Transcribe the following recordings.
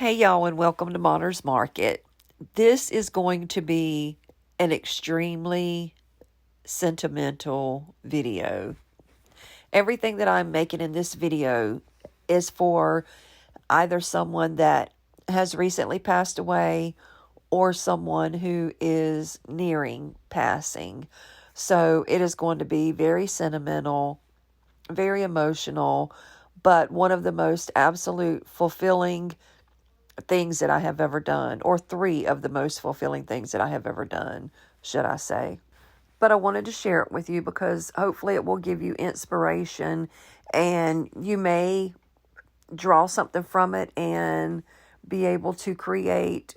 Hey y'all, and welcome to Monter's Market. This is going to be an extremely sentimental video. Everything that I'm making in this video is for either someone that has recently passed away or someone who is nearing passing. So it is going to be very sentimental, very emotional, but one of the most absolute fulfilling things that I have ever done, or three of the most fulfilling things that I have ever done, should I say. But I wanted to share it with you because hopefully it will give you inspiration and you may draw something from it and be able to create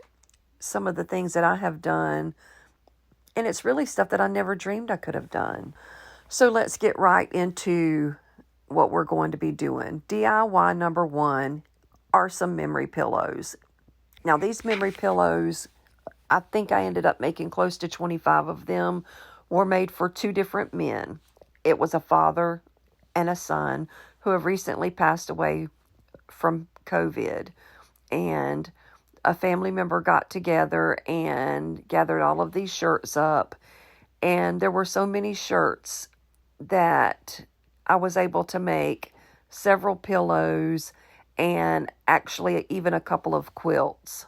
some of the things that I have done. And it's really stuff that I never dreamed I could have done. So let's get right into what we're going to be doing. DIY number one are some memory pillows. Now, these memory pillows, I think I ended up making close to 25 of them, were made for two different men. It was a father and a son who have recently passed away from COVID. And a family member got together and gathered all of these shirts up. And there were so many shirts that I was able to make several pillows and actually even a couple of quilts.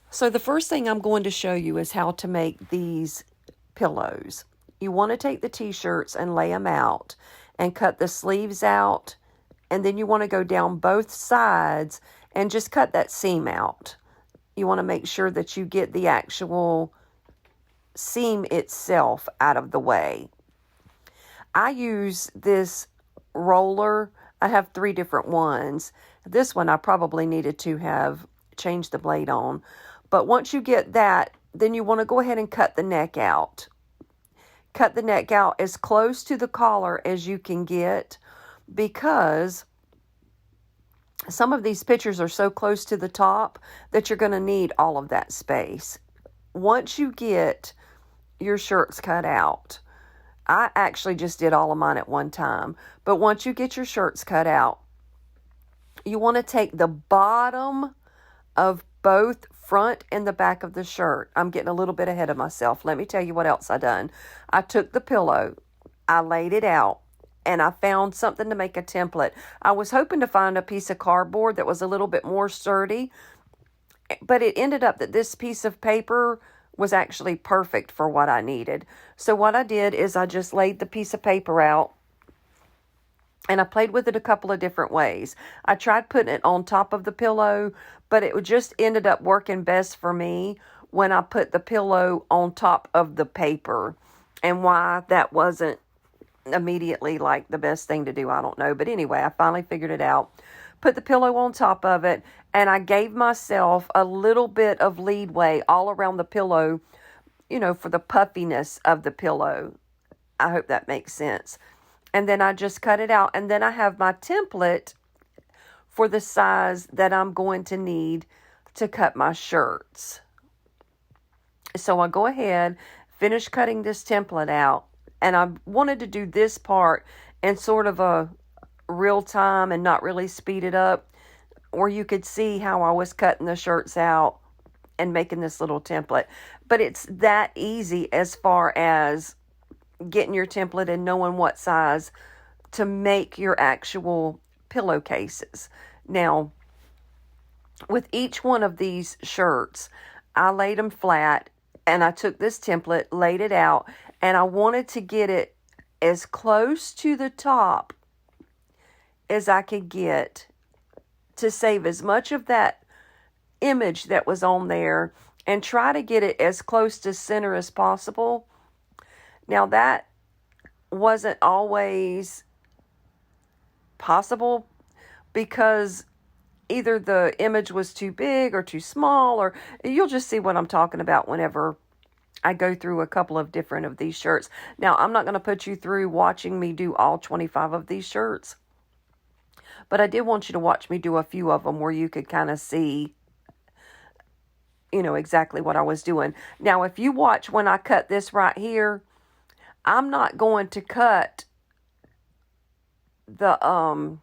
So the first thing I'm going to show you is how to make these pillows. You want to take the t-shirts and lay them out and cut the sleeves out, and then you want to go down both sides and just cut that seam out. You want to make sure that you get the actual seam itself out of the way. I use this roller. I have three different ones. This one I probably needed to have changed the blade on. But once you get that, then you want to go ahead and cut the neck out. Cut the neck out as close to the collar as you can get, because some of these pictures are so close to the top that you're going to need all of that space. Once you get your shirts cut out, I actually just did all of mine at one time. But once you get your shirts cut out, you want to take the bottom of both front and the back of the shirt. I'm getting a little bit ahead of myself. Let me tell you what else I done. I took the pillow, I laid it out, and I found something to make a template. I was hoping to find a piece of cardboard that was a little bit more sturdy, but it ended up that this piece of paper was actually perfect for what I needed. So what I did is I just laid the piece of paper out and I played with it a couple of different ways. I tried putting it on top of the pillow, but it just ended up working best for me when I put the pillow on top of the paper. And why that wasn't immediately like the best thing to do, I don't know. But anyway, I finally figured it out. Put the pillow on top of it, and I gave myself a little bit of leadway all around the pillow, for the puffiness of the pillow. I hope that makes sense. And then I just cut it out, and then I have my template for the size that I'm going to need to cut my shirts. So I go ahead, finish cutting this template out, and I wanted to do this part in sort of a real time and not really speed it up, where you could see how I was cutting the shirts out and making this little template. But it's that easy as far as getting your template and knowing what size to make your actual pillowcases. Now, with each one of these shirts, I laid them flat and I took this template, laid it out, and I wanted to get it as close to the top as I could get to save as much of that image that was on there and try to get it as close to center as possible. Now, that wasn't always possible because either the image was too big or too small, or you'll just see what I'm talking about whenever I go through a couple of different of these shirts. Now, I'm not going to put you through watching me do all 25 of these shirts, but I did want you to watch me do a few of them where you could kind of see, exactly what I was doing. Now, if you watch when I cut this right here, I'm not going to cut the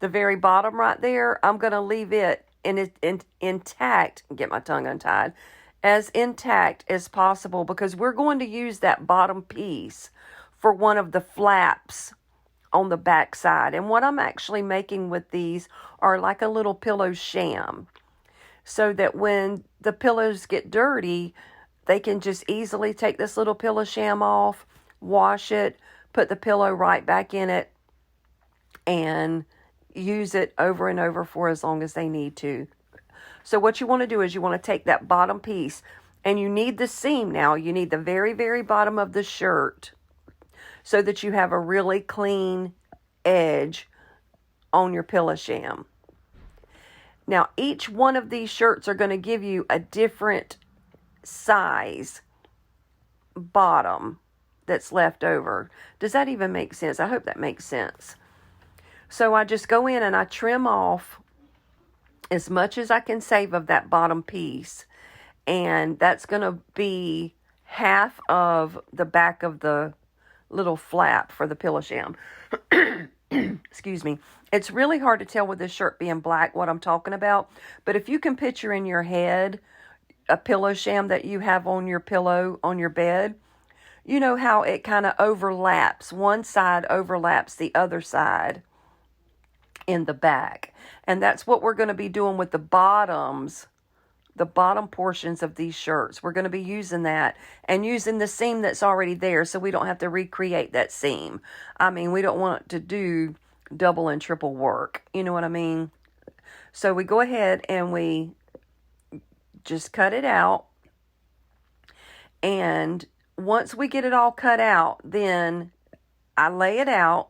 very bottom right there. I'm going to leave it intact, get my tongue untied, as intact as possible, because we're going to use that bottom piece for one of the flaps on the back side. And what I'm actually making with these are like a little pillow sham, so that when the pillows get dirty, they can just easily take this little pillow sham off, wash it, put the pillow right back in it, and use it over and over for as long as they need to. So what you want to do is you want to take that bottom piece, and you need the seam now. You need the very, very bottom of the shirt so that you have a really clean edge on your pillow sham. Now, each one of these shirts are going to give you a different size bottom that's left over. Does that even make sense? I hope that makes sense. So I just go in and I trim off as much as I can save of that bottom piece. And that's going to be half of the back of the little flap for the pillow sham. Excuse me. It's really hard to tell with this shirt being black what I'm talking about. But if you can picture in your head a pillow sham that you have on your pillow on your bed, you know how it kind of overlaps. One side overlaps the other side in the back. And that's what we're going to be doing with the bottoms, the bottom portions of these shirts. We're going to be using that and using the seam that's already there, so we don't have to recreate that seam. I mean, we don't want to do double and triple work. You know what I mean? So we go ahead and we just cut it out. And once we get it all cut out, then I lay it out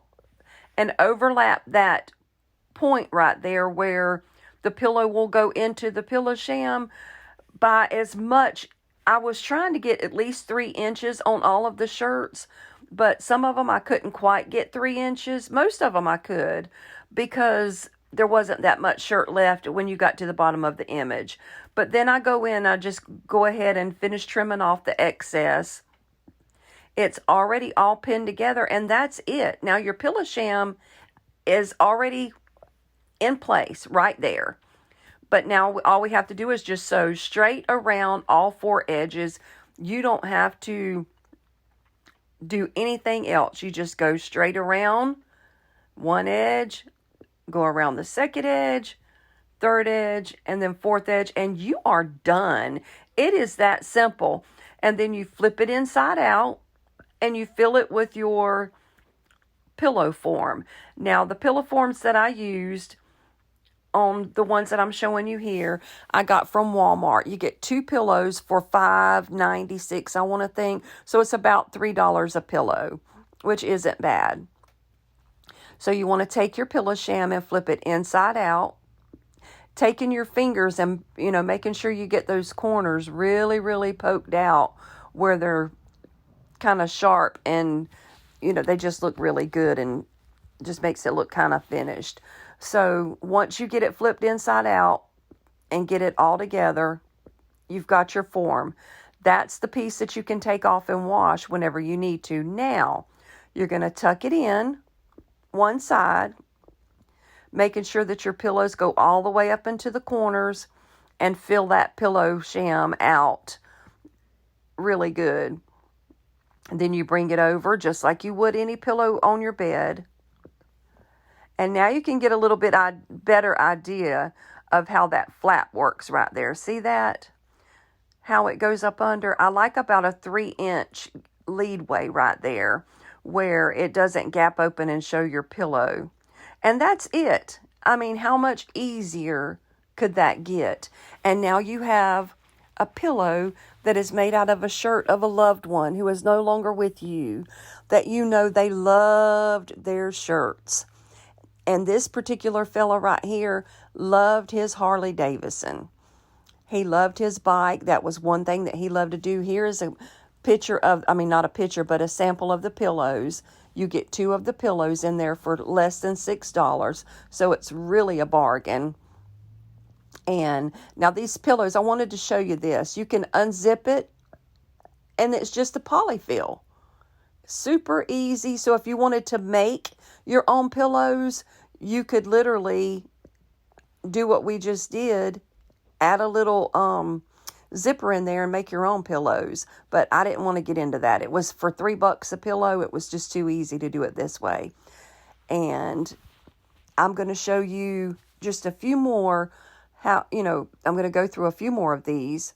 and overlap that point right there where the pillow will go into the pillow sham by as much. I was trying to get at least 3 inches on all of the shirts, but some of them I couldn't quite get 3 inches. Most of them I could, because there wasn't that much shirt left when you got to the bottom of the image. But then I go in, I just go ahead and finish trimming off the excess. It's already all pinned together, and that's it. Now your pillow sham is already in place right there. But now all we have to do is just sew straight around all 4 edges. You don't have to do anything else. You just go straight around one edge, go around the second edge, third edge, and then fourth edge, and you are done. It is that simple. And then you flip it inside out and you fill it with your pillow form. Now, the pillow forms that I used on the ones that I'm showing you here, I got from Walmart. You get 2 pillows for $5.96, I want to think. So it's about $3 a pillow, which isn't bad. So you want to take your pillow sham and flip it inside out, taking your fingers and, making sure you get those corners really, really poked out where they're kind of sharp and, they just look really good and just makes it look kind of finished. So once you get it flipped inside out and get it all together, you've got your form. That's the piece that you can take off and wash whenever you need to. Now, you're going to tuck it in one side, making sure that your pillows go all the way up into the corners, and fill that pillow sham out really good. And then you bring it over just like you would any pillow on your bed. And now you can get a little bit better idea of how that flap works right there. See that? How it goes up under. I like about a 3-inch leadway right there where it doesn't gap open and show your pillow. And that's it. I mean, how much easier could that get? And now you have a pillow that is made out of a shirt of a loved one who is no longer with you, that they loved their shirts. And this particular fella right here loved his Harley Davidson. He loved his bike. That was one thing that he loved to do. Here is a picture of, not a picture, but a sample of the pillows. You get 2 of the pillows in there for less than $6. So it's really a bargain. And now these pillows, I wanted to show you this. You can unzip it, and it's just a polyfill. Super easy. So if you wanted to make your own pillows, you could literally do what we just did, add a little zipper in there and make your own pillows. But I didn't want to get into that. It was for $3 a pillow. It was just too easy to do it this way. And I'm going to show you just a few more I'm going to go through a few more of these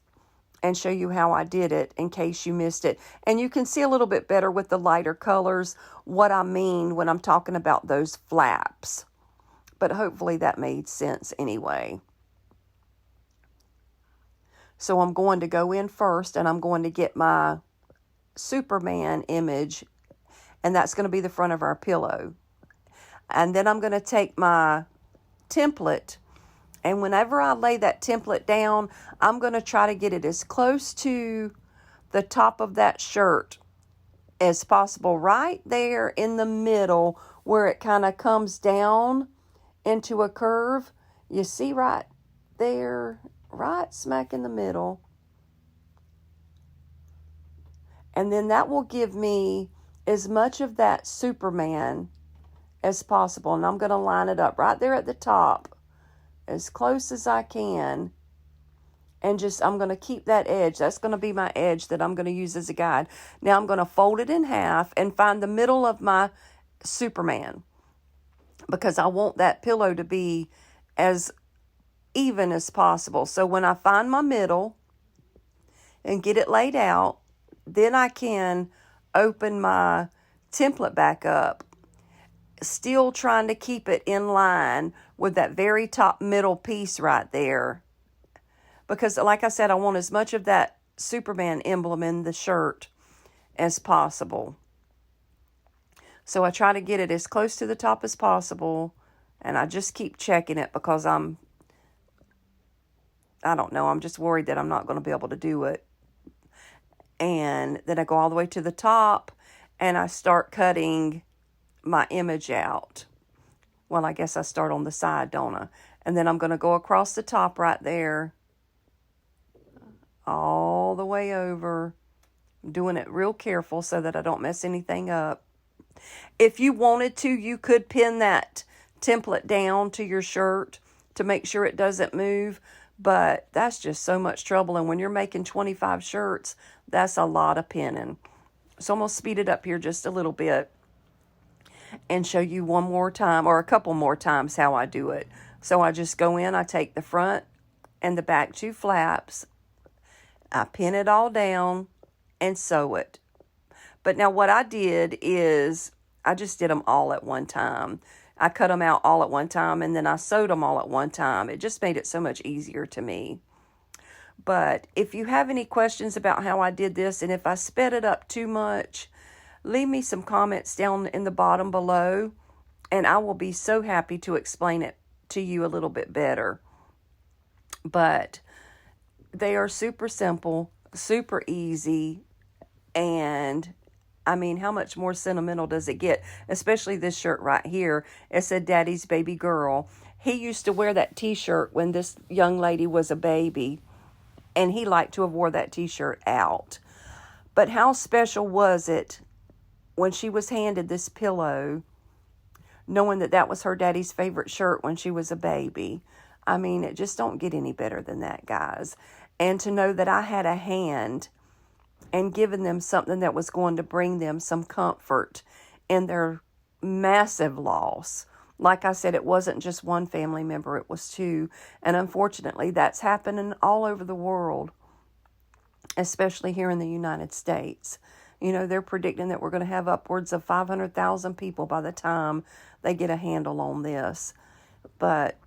and show you how I did it in case you missed it. And you can see a little bit better with the lighter colors what I mean when I'm talking about those flaps. But hopefully that made sense anyway. So I'm going to go in first and I'm going to get my Superman image, and that's going to be the front of our pillow. And then I'm going to take my template, and whenever I lay that template down, I'm going to try to get it as close to the top of that shirt as possible, right there in the middle where it kind of comes down into a curve. You see right there, right smack in the middle. And then that will give me as much of that Superman as possible. And I'm going to line it up right there at the top as close as I can. And I'm going to keep that edge. That's going to be my edge that I'm going to use as a guide. Now I'm going to fold it in half and find the middle of my Superman, because I want that pillow to be as even as possible. So when I find my middle and get it laid out, then I can open my template back up, still trying to keep it in line with that very top middle piece right there. Because like I said, I want as much of that Superman emblem in the shirt as possible. So I try to get it as close to the top as possible, and I just keep checking it because I don't know, I'm just worried that I'm not going to be able to do it. And then I go all the way to the top and I start cutting my image out. Well, I guess I start on the side, don't I? And then I'm going to go across the top right there, all the way over. I'm doing it real careful so that I don't mess anything up. If you wanted to, you could pin that template down to your shirt to make sure it doesn't move. But that's just so much trouble. And when you're making 25 shirts, that's a lot of pinning. So I'm going to speed it up here just a little bit and show you one more time, or a couple more times, how I do it. So I just go in, I take the front and the back two flaps, I pin it all down and sew it. But now what I did is I just did them all at one time. I cut them out all at one time, and then I sewed them all at one time. It just made it so much easier to me. But if you have any questions about how I did this, and if I sped it up too much, leave me some comments down in the bottom below, and I will be so happy to explain it to you a little bit better. But they are super simple, super easy, and I mean, how much more sentimental does it get? Especially this shirt right here. It said Daddy's Baby Girl. He used to wear that t-shirt when this young lady was a baby, and he liked to have wore that t-shirt out. But how special was it when she was handed this pillow, knowing that that was her daddy's favorite shirt when she was a baby? I mean, it just don't get any better than that, guys. And to know that I had a hand and given them something that was going to bring them some comfort in their massive loss. Like I said, it wasn't just one family member, it was two. And unfortunately, that's happening all over the world, especially here in the United States. You know, they're predicting that we're going to have upwards of 500,000 people by the time they get a handle on this. But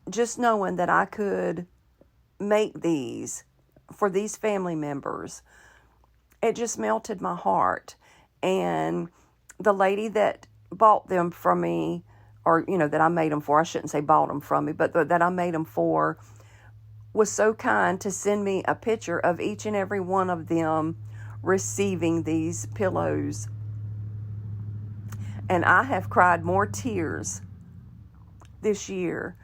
just knowing that I could make these for these family members, it just melted my heart. And the lady that bought them from me, or, you know, that I made them for, I shouldn't say bought them from me, but that I made them for, was so kind to send me a picture of each and every one of them receiving these pillows. And I have cried more tears this year.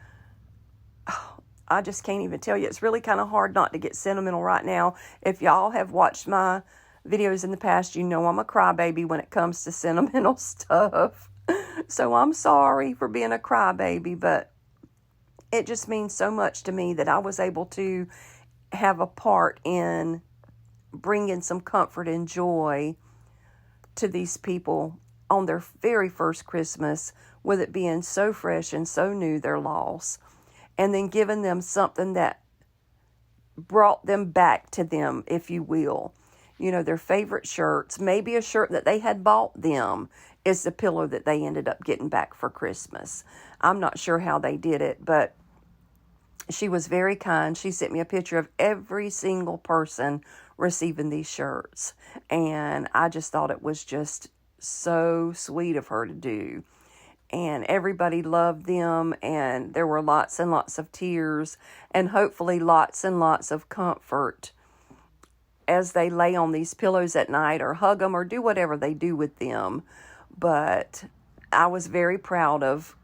I just can't even tell you. It's really kind of hard not to get sentimental right now. If y'all have watched my videos in the past, you know I'm a crybaby when it comes to sentimental stuff. So I'm sorry for being a crybaby, but it just means so much to me that I was able to have a part in bringing some comfort and joy to these people on their very first Christmas, with it being so fresh and so new, their loss, and then giving them something that brought them back to them, if you will. You know, their favorite shirts, maybe a shirt that they had bought them is the pillow that they ended up getting back for Christmas. I'm not sure how they did it, but she was very kind. She sent me a picture of every single person receiving these shirts, and I just thought it was just so sweet of her to do. And everybody loved them, and there were lots and lots of tears, and hopefully lots and lots of comfort as they lay on these pillows at night, or hug them, or do whatever they do with them. But I was very proud of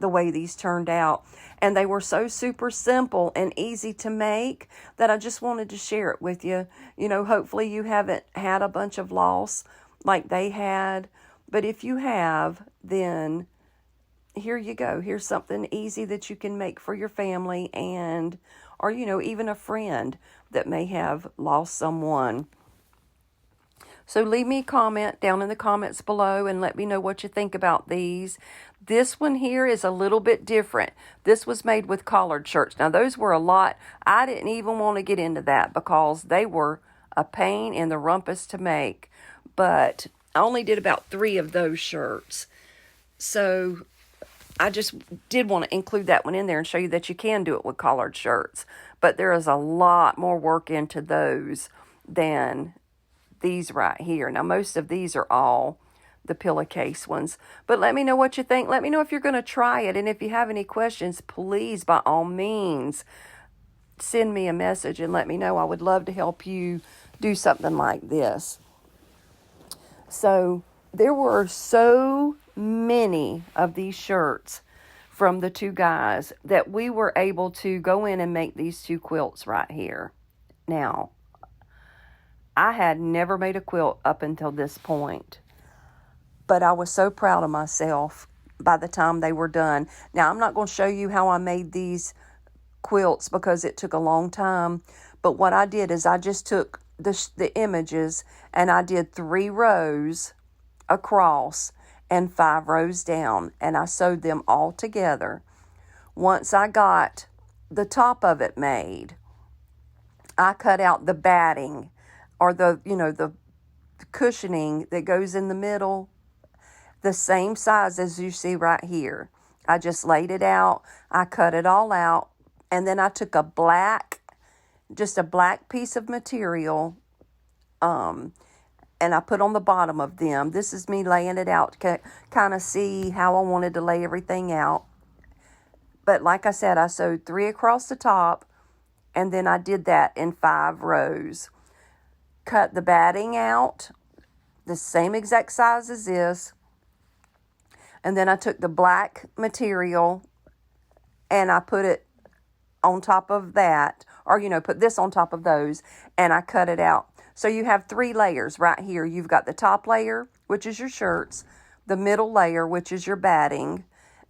the way these turned out, and they were so super simple and easy to make that I just wanted to share it with you. You know, hopefully you haven't had a bunch of loss like they had, but if you have, then here you go. Here's something easy that you can make for your family, and or you know, even a friend that may have lost someone. So leave me a comment down in the comments below and let me know what you think about these. This one here is a little bit different. This was made with collared shirts. Now those were a lot. I didn't even want to get into that because they were a pain in the rumpus to make. But I only did about 3 of those shirts. So I just did want to include that one in there and show you that you can do it with collared shirts. But there is a lot more work into those than these right here. Now, most of these are all the pillowcase ones. But let me know what you think. Let me know if you're going to try it. And if you have any questions, please, by all means, send me a message and let me know. I would love to help you do something like this. So there were so many of these shirts from the 2 guys that we were able to go in and make these 2 quilts right here. Now, I had never made a quilt up until this point, but I was so proud of myself by the time they were done. Now, I'm not going to show you how I made these quilts because it took a long time, but what I did is I just took the images and I did 3 rows across and 5 rows down, and I sewed them all together. Once I got the top of it made, I cut out the batting, or the cushioning that goes in the middle, the same size as you see right here. I just laid it out. I cut it all out. And then I took just a black piece of material, and I put on the bottom of them. This is me laying it out to kind of see how I wanted to lay everything out. But like I said, I sewed 3 across the top, and then I did that in 5 rows. Cut the batting out, the same exact size as this. And then I took the black material and I put it on top of that, or, put this on top of those, and I cut it out. So you have 3 layers right here. You've got the top layer, which is your shirts, the middle layer, which is your batting,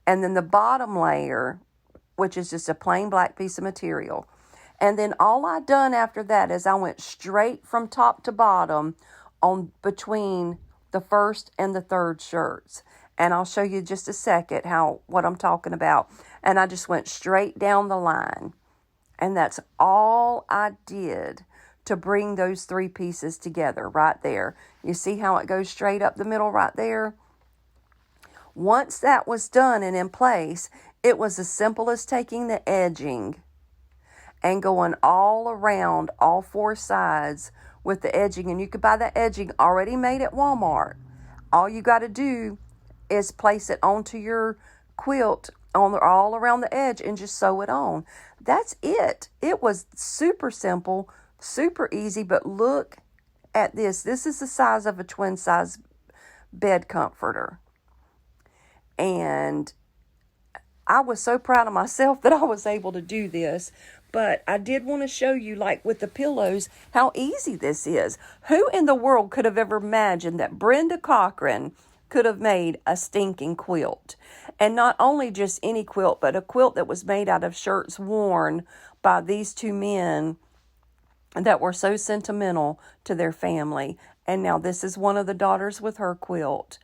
and then the bottom layer, which is just a plain black piece of material. And then all I done after that is I went straight from top to bottom on between the first and the third shirts. And I'll show you just a second what I'm talking about. And I just went straight down the line. And that's all I did to bring those 3 pieces together right there. You see how it goes straight up the middle right there? Once that was done and in place, it was as simple as taking the edging and going all around all 4 sides with the edging. And you could buy that edging already made at Walmart. All you got to do is place it onto your quilt all around the edge and just sew it on. That's it. It was super simple, super easy, but look at this. This is the size of a twin size bed comforter. And I was so proud of myself that I was able to do this. But I did want to show you, like with the pillows, how easy this is. Who in the world could have ever imagined that Brenda Cochran could have made a stinking quilt. And not only just any quilt, but a quilt that was made out of shirts worn by these two men that were so sentimental to their family. And now this is one of the daughters with her quilt.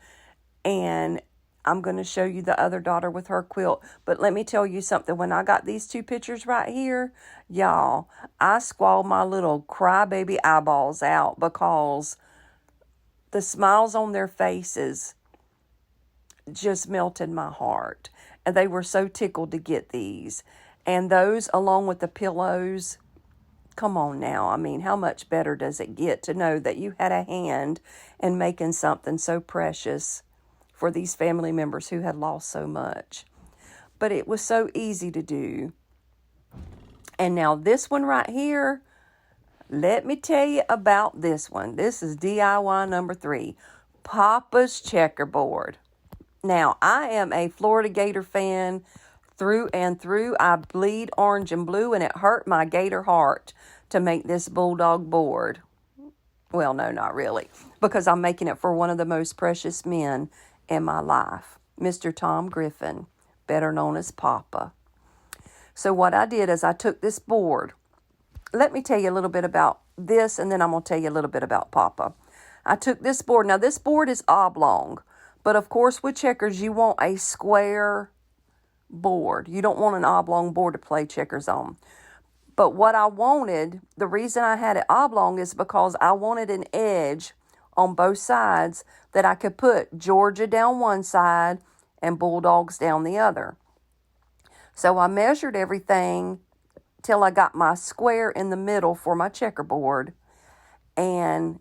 And I'm going to show you the other daughter with her quilt. But let me tell you something. When I got these two pictures right here, y'all, I squalled my little crybaby eyeballs out because the smiles on their faces just melted my heart. And they were so tickled to get these. And those, along with the pillows, come on now. I mean, how much better does it get to know that you had a hand in making something so precious for these family members who had lost so much? But it was so easy to do. And now this one right here, let me tell you about this one. This is DIY number 3, Papa's Checkerboard. Now, I am a Florida Gator fan through and through. I bleed orange and blue, and it hurt my Gator heart to make this bulldog board. Well, no, not really, because I'm making it for one of the most precious men in my life, Mr. Tom Griffin, better known as Papa. So what I did is I took this board. Let me tell you a little bit about this, and then I'm going to tell you a little bit about Papa. I took this board. Now, this board is oblong, but of course, with checkers, you want a square board. You don't want an oblong board to play checkers on. But what I wanted, the reason I had it oblong is because I wanted an edge on both sides that I could put Georgia down one side and Bulldogs down the other. So I measured everything till I got my square in the middle for my checkerboard. And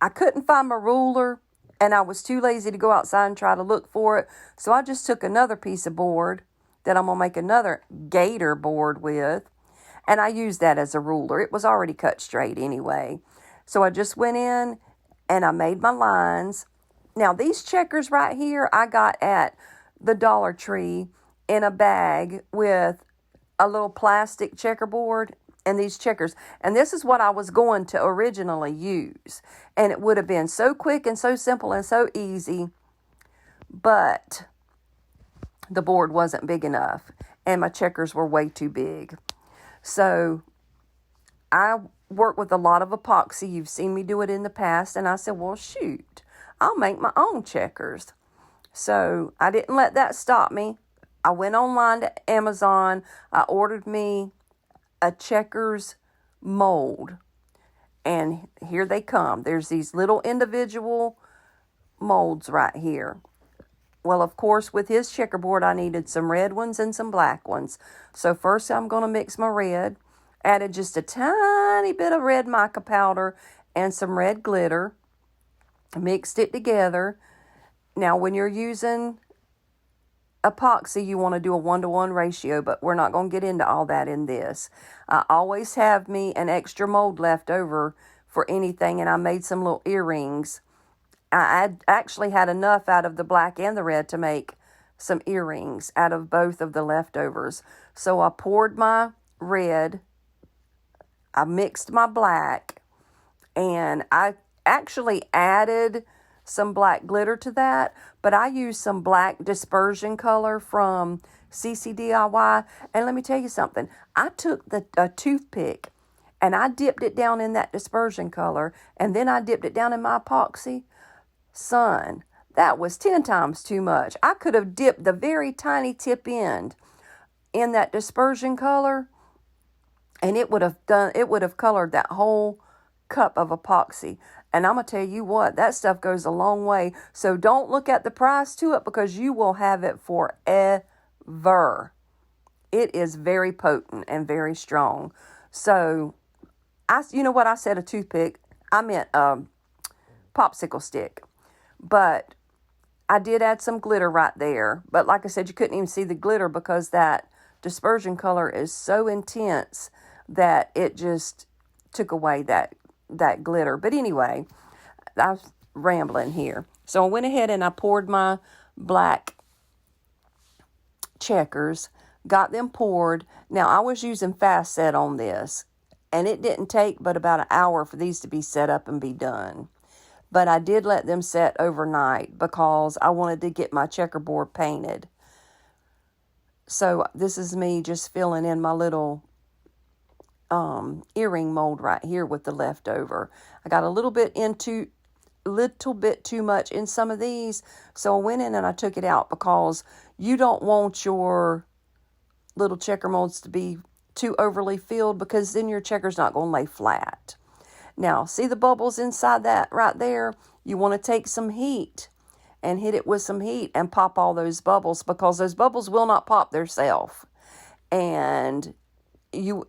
I couldn't find my ruler, and I was too lazy to go outside and try to look for it. So I just took another piece of board that I'm going to make another gator board with. And I used that as a ruler. It was already cut straight anyway. So I just went in and I made my lines. Now, these checkers right here, I got at the Dollar Tree in a bag with a little plastic checkerboard and these checkers. And this is what I was going to originally use. And it would have been so quick and so simple and so easy. But the board wasn't big enough. And my checkers were way too big. So I work with a lot of epoxy. You've seen me do it in the past. And I said, well, shoot, I'll make my own checkers. So I didn't let that stop me. I went online to Amazon. I ordered me a checkers mold. And here they come. There's these little individual molds right here. Well, of course, with his checkerboard, I needed some red ones and some black ones. So first I'm going to mix my red. Added just a tiny bit of red mica powder and some red glitter. Mixed it together. Now, when you're using epoxy, you want to do a 1-to-1 ratio, but we're not going to get into all that in this. I always have me an extra mold left over for anything, and I made some little earrings. I actually had enough out of the black and the red to make some earrings out of both of the leftovers. So I poured my red, I mixed my black, and I actually added some black glitter to that, but I used some black dispersion color from CCDIY. And let me tell you something. I took a toothpick and I dipped it down in that dispersion color, and then I dipped it down in my epoxy. Son, that was 10 times too much. I could have dipped the very tiny tip end in that dispersion color, and it would have colored that whole cup of epoxy. And I'm going to tell you what, that stuff goes a long way. So don't look at the price to it, because you will have it forever. It is very potent and very strong. So, you know what? I said a toothpick. I meant a popsicle stick. But I did add some glitter right there. But like I said, you couldn't even see the glitter because that dispersion color is so intense that it just took away that glitter. But anyway, I'm rambling here. So I went ahead and I poured my black checkers, got them poured. Now, I was using fast set on this, and it didn't take but about an hour for these to be set up and be done. but I did let them set overnight because I wanted to get my checkerboard painted. So this is me just filling in my little earring mold right here with the leftover. I got a little bit too much in some of these, so I went in and I took it out because you don't want your little checker molds to be too overly filled, because then your checker's not going to lay flat. Now, see the bubbles inside that right there? You want to take some heat and hit it with some heat and pop all those bubbles, because those bubbles will not pop themselves. And your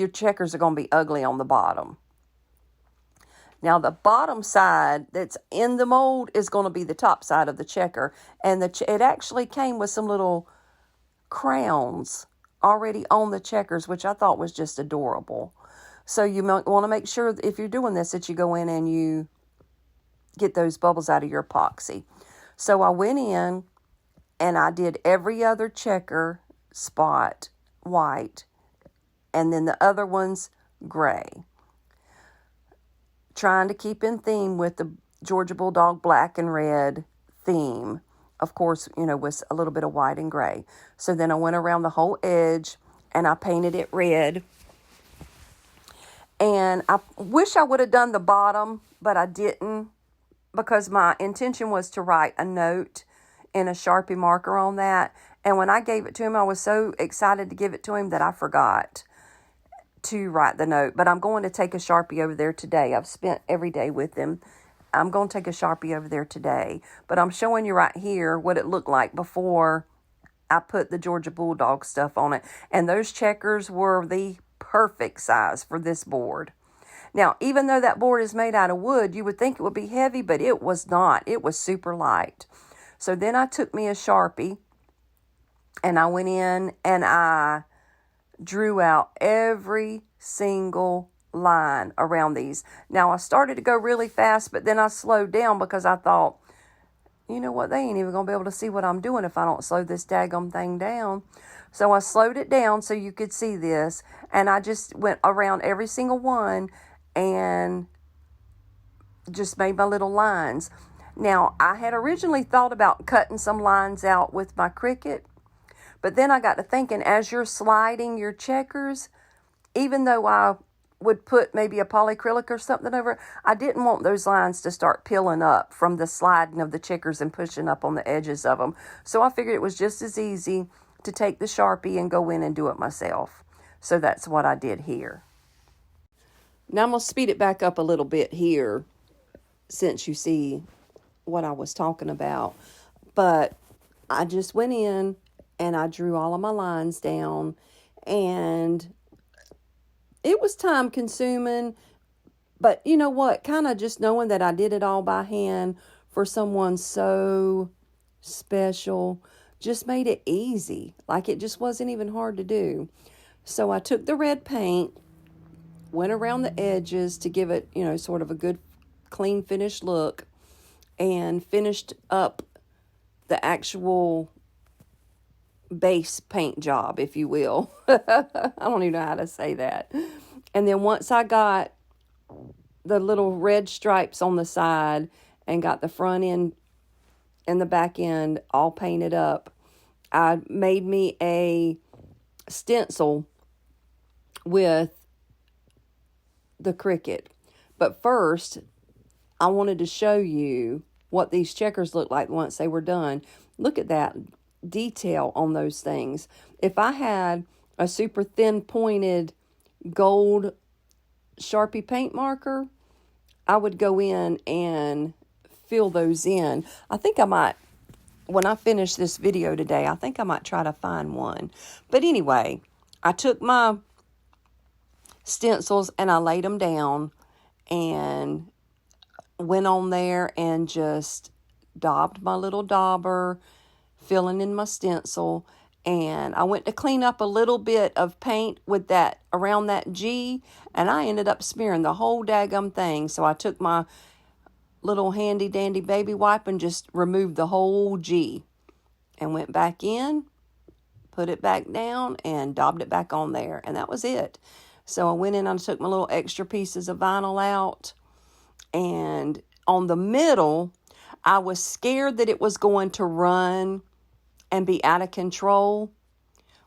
checkers are going to be ugly on the bottom. Now, the bottom side that's in the mold is going to be the top side of the checker. And it actually came with some little crowns already on the checkers, which I thought was just adorable. So you might want to make sure if you're doing this that you go in and you get those bubbles out of your epoxy. So I went in and I did every other checker spot white, and then the other ones gray. Trying to keep in theme with the Georgia Bulldog black and red theme. Of course, with a little bit of white and gray. So then I went around the whole edge and I painted it red. And I wish I would have done the bottom, but I didn't, because my intention was to write a note in a Sharpie marker on that. And when I gave it to him, I was so excited to give it to him that I forgot to write the note. But I'm going to take a Sharpie over there today. I've spent every day with him. I'm going to take a Sharpie over there today. But I'm showing you right here what it looked like before I put the Georgia Bulldog stuff on it. And those checkers were the perfect size for this board. Now, even though that board is made out of wood, you would think it would be heavy, but it was not. It was super light. So then I took me a Sharpie and I went in and I drew out every single line around these. Now, I started to go really fast, but then I slowed down because I thought, you know what, they ain't even going to be able to see what I'm doing if I don't slow this daggum thing down. So I slowed it down so you could see this, and I just went around every single one and just made my little lines. Now, I had originally thought about cutting some lines out with my Cricut, but then I got to thinking, as you're sliding your checkers, even though I would put maybe a polyacrylic or something over it, I didn't want those lines to start peeling up from the sliding of the checkers and pushing up on the edges of them. So I figured it was just as easy to take the Sharpie and go in and do it myself. So that's what I did here. Now I'm going to speed it back up a little bit here, since you see what I was talking about. But I just went in and I drew all of my lines down, and it was time consuming, but you know what? Kind of just knowing that I did it all by hand for someone so special just made it easy. Like, it just wasn't even hard to do. So I took the red paint, went around the edges to give it, sort of a good clean finished look, and finished up the actual base paint job, if you will. I don't even know how to say that. And then once I got the little red stripes on the side and got the front end and the back end all painted up, I made me a stencil with the Cricut. But first, I wanted to show you what these checkers looked like once they were done. Look at that detail on those things. If I had a super thin pointed gold Sharpie paint marker, I would go in and fill those in. I think I might, when I finish this video today, I think I might try to find one. But anyway, I took my stencils and I laid them down and went on there and just daubed my little dauber, filling in my stencil. And I went to clean up a little bit of paint with that around that G, and I ended up smearing the whole daggum thing. So I took my little handy dandy baby wipe and just removed the whole G and went back in, put it back down, and daubed it back on there. And that was it. So I went in and I took my little extra pieces of vinyl out and on the middle, I was scared that it was going to run and be out of control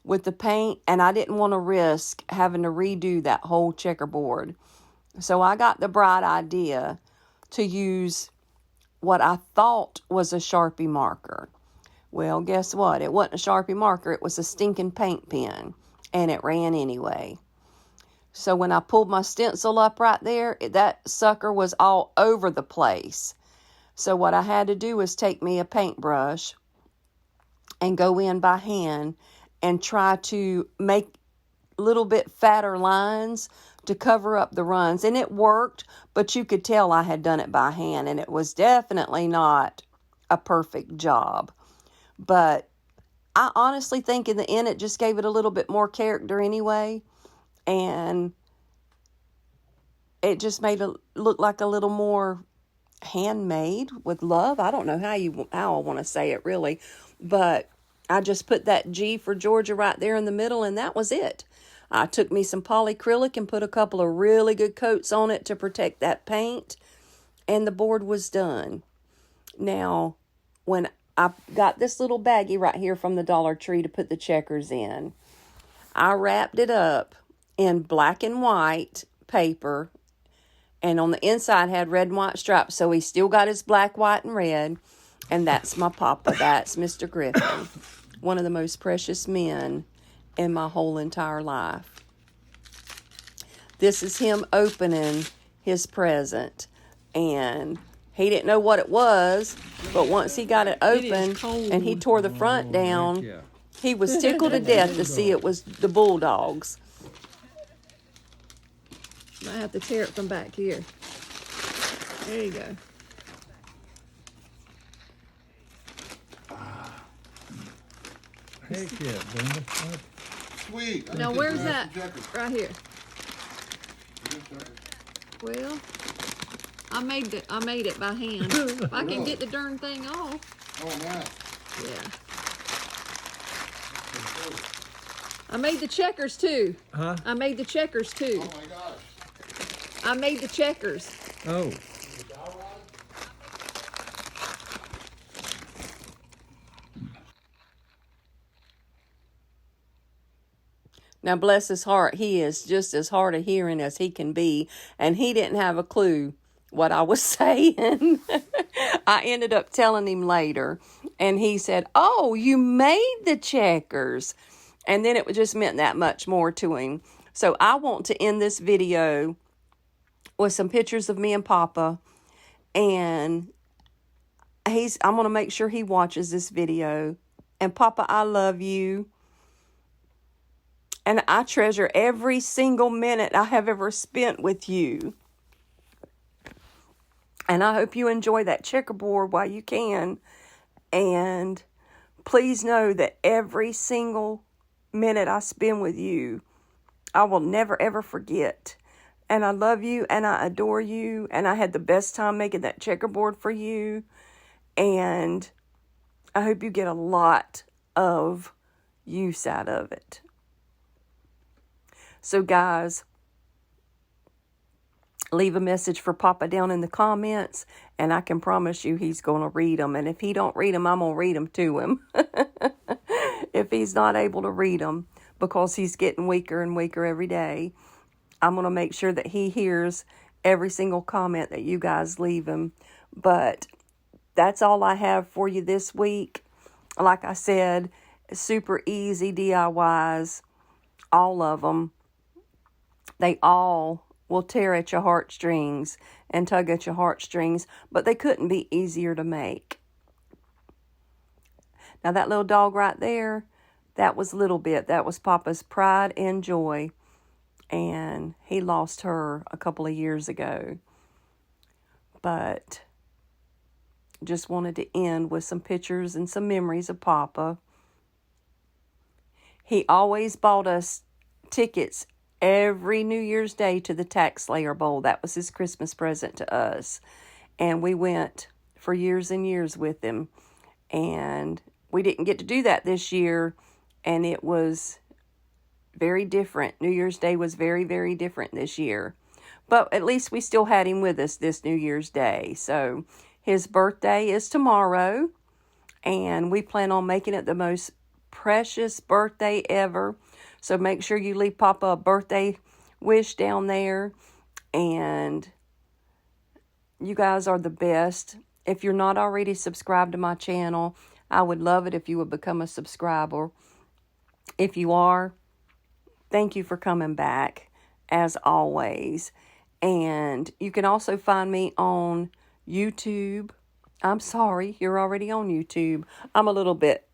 with the paint, and I didn't want to risk having to redo that whole checkerboard. So I got the bright idea to use what I thought was a Sharpie marker. Well, guess what? It wasn't a Sharpie marker. It was a stinking paint pen, and it ran anyway. So when I pulled my stencil up right there, that sucker was all over the place. So what I had to do was take me a paintbrush and go in by hand and try to make a little bit fatter lines to cover up the runs. And it worked, but you could tell I had done it by hand, and it was definitely not a perfect job. But I honestly think in the end it just gave it a little bit more character anyway, and it just made it look like a little more handmade with love. I don't know how I want to say it really, but I just put that G for Georgia right there in the middle, and that was it. I took me some polyacrylic and put a couple of really good coats on it to protect that paint, and the board was done. Now, when I got this little baggie right here from the Dollar Tree to put the checkers in, I wrapped it up in black and white paper, and on the inside had red and white stripes, so he still got his black, white, and red. And that's my papa. That's Mr. Griffin, one of the most precious men in my whole entire life. This is him opening his present, and he didn't know what it was, but once he got it open and he tore the front down, he was tickled to death to see it was the Bulldogs. I have to tear it from back here. There you go. Heck yeah, Brenda. Sweet. Now where's that? Right here. Well, I made it by hand. If I can get the darn thing off. Oh, nice. Yeah. I made the checkers too. Huh? I made the checkers too. Oh my gosh. I made the checkers. Oh. Now, bless his heart, he is just as hard of hearing as he can be, and he didn't have a clue what I was saying. I ended up telling him later, and he said, "Oh, you made the checkers." And then it just meant that much more to him. So I want to end this video with some pictures of me and Papa, and I'm going to make sure he watches this video. And Papa, I love you. And I treasure every single minute I have ever spent with you. And I hope you enjoy that checkerboard while you can. And please know that every single minute I spend with you, I will never, ever forget. And I love you and I adore you. And I had the best time making that checkerboard for you. And I hope you get a lot of use out of it. So guys, leave a message for Papa down in the comments, and I can promise you he's going to read them. And if he don't read them, I'm going to read them to him. If he's not able to read them, because he's getting weaker and weaker every day, I'm going to make sure that he hears every single comment that you guys leave him. But that's all I have for you this week. Like I said, super easy DIYs, all of them. They all will tear at your heartstrings and tug at your heartstrings, but they couldn't be easier to make. Now that little dog right there, that was Little Bit. That was Papa's pride and joy, and he lost her a couple of years ago. But just wanted to end with some pictures and some memories of Papa. He always bought us tickets every New Year's Day to the Tax Slayer Bowl. That was his Christmas present to us. And we went for years and years with him. And we didn't get to do that this year. And it was very different. New Year's Day was very, very different this year. But at least we still had him with us this New Year's Day. So his birthday is tomorrow, and we plan on making it the most precious birthday ever. So make sure you leave Papa a birthday wish down there. And you guys are the best. If you're not already subscribed to my channel, I would love it if you would become a subscriber. If you are, thank you for coming back, as always. And you can also find me on YouTube. I'm sorry, you're already on YouTube. I'm a little bit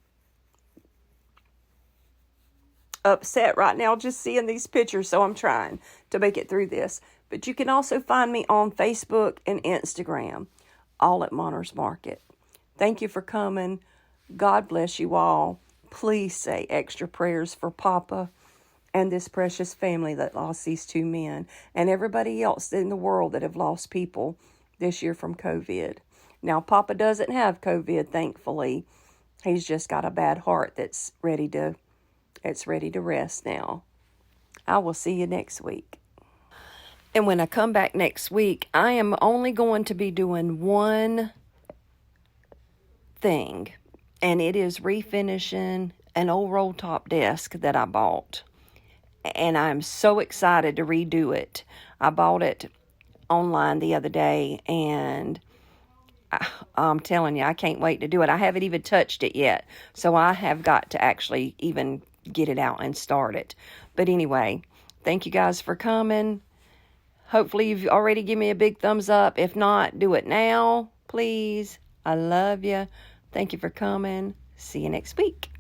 upset right now just seeing these pictures, so I'm trying to make it through this. But you can also find me on Facebook and Instagram, all at Monter's Market. Thank you for coming. God bless you all. Please say extra prayers for Papa and this precious family that lost these two men, and everybody else in the world that have lost people this year from COVID. Now, Papa doesn't have COVID, thankfully. He's just got a bad heart that's ready to rest now. I will see you next week. And when I come back next week, I am only going to be doing one thing, and it is refinishing an old roll top desk that I bought. And I'm so excited to redo it. I bought it online the other day, and I'm telling you, I can't wait to do it. I haven't even touched it yet, so I have got to actually even get it out and start it. But anyway, thank you guys for coming. Hopefully you've already given me a big thumbs up. If not, do it now, please. I love you. Thank you for coming. See you next week.